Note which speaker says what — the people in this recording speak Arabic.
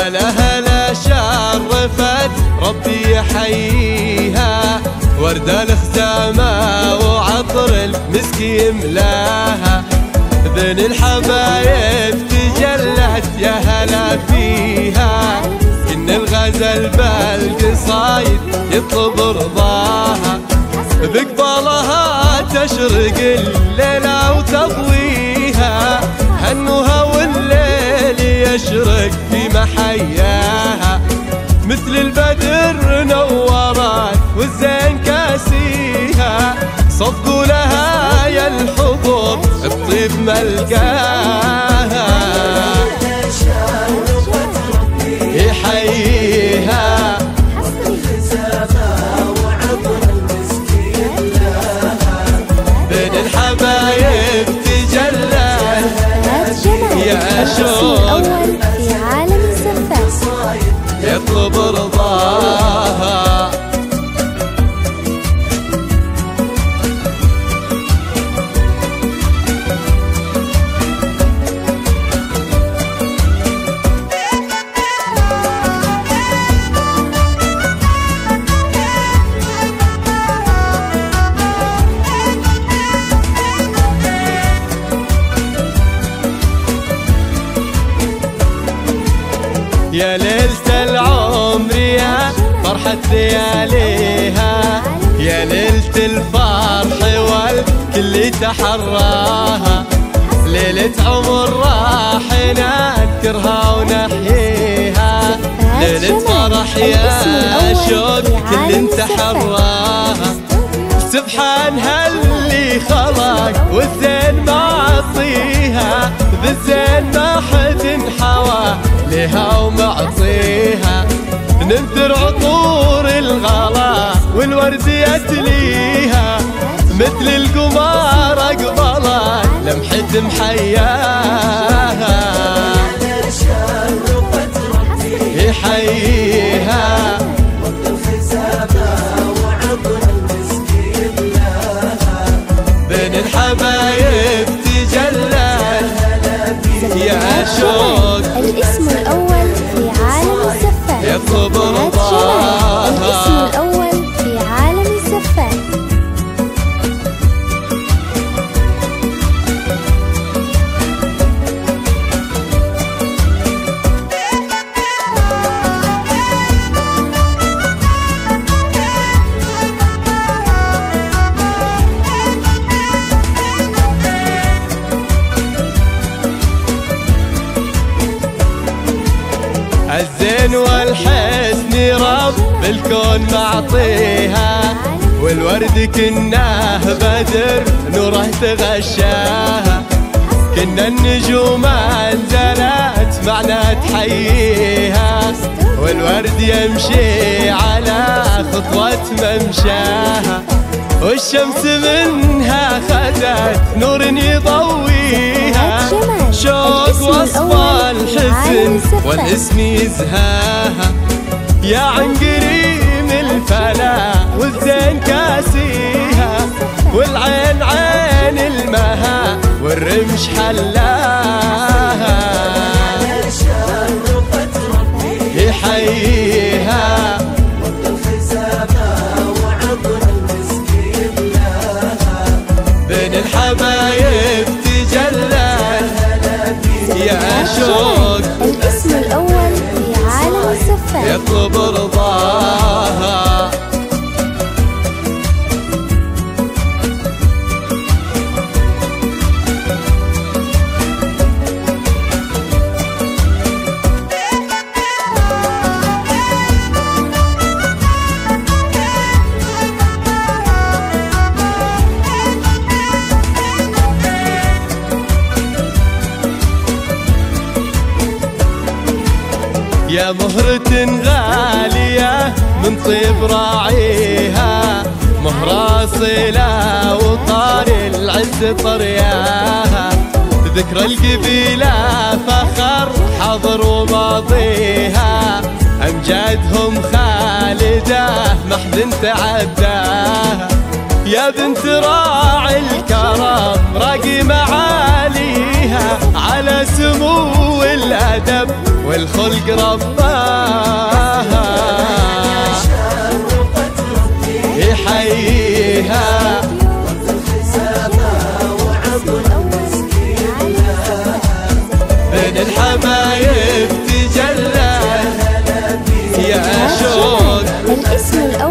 Speaker 1: هلا هلا شرفت ربي يحييها، وردة الخزامة وعطر المسك يملاها، بين الحبايب تجلت يا هلا فيها، كن الغزل بالقصايد يطلب رضاها، بقبالها تشرق الليلة وتضويها، هنوها والليل يشرق في محياها، مثل البدر نورت والزين كاسيها، صفقوا لها يا الحضور الطيب ملقاها، يحييها بين الحبايب تجلى يا شوق
Speaker 2: في عالم الزفاف
Speaker 1: يطلب رضاها. يا ليلة العمر يا فرحة لياليها، يا ليلة الفرح والكل تحراها، ليلة عمر راح نذكرها ونحييها، ليلة فرح يا شوق كل انت حراها، سبحان هاللي خلق والزين معطيها، بالزين ما حد حوى لها ومعطيها، ننثر عطور الغلا والورد يتليها، مثل القمر اقبلت لمحة محياها، يحييها بين الحبايب تجلت يا شوق
Speaker 2: الاسم الأول في عالم الزفاف
Speaker 1: يطلب رضاها.
Speaker 2: الاسم الأول في عالم الزفاف.
Speaker 1: الزين والحسن رب الكون معطيها، والورد كناه بدر نوره تغشاها، كنا النجوم انزلت معنا تحييها، والورد يمشي على خطوة ممشاها، والشمس منها خدت نور يضويها، شوق وصف الحزن والاسم يزهاها، يا عنقريم الفلا والزين كاسيها، والعين عين المها والرمش حلاها، يحييها بين الحبايب تجلى يا شوق
Speaker 2: الاسم الأول في عالم الزفاف
Speaker 1: يطلب رضاها. يا مهرة غالية من طيب راعيها، مهرة صلة وطار العز طرياها، ذكرى القبيلة فخر حضر وماضيها، أمجادهم خالدة ما حد تعداها، يا بنت راعي الكرم راقي معاليها، على سمو الأدب الخلق رباها يحييها بين الحبايب تجلى يا شوق.
Speaker 2: الاسم الأول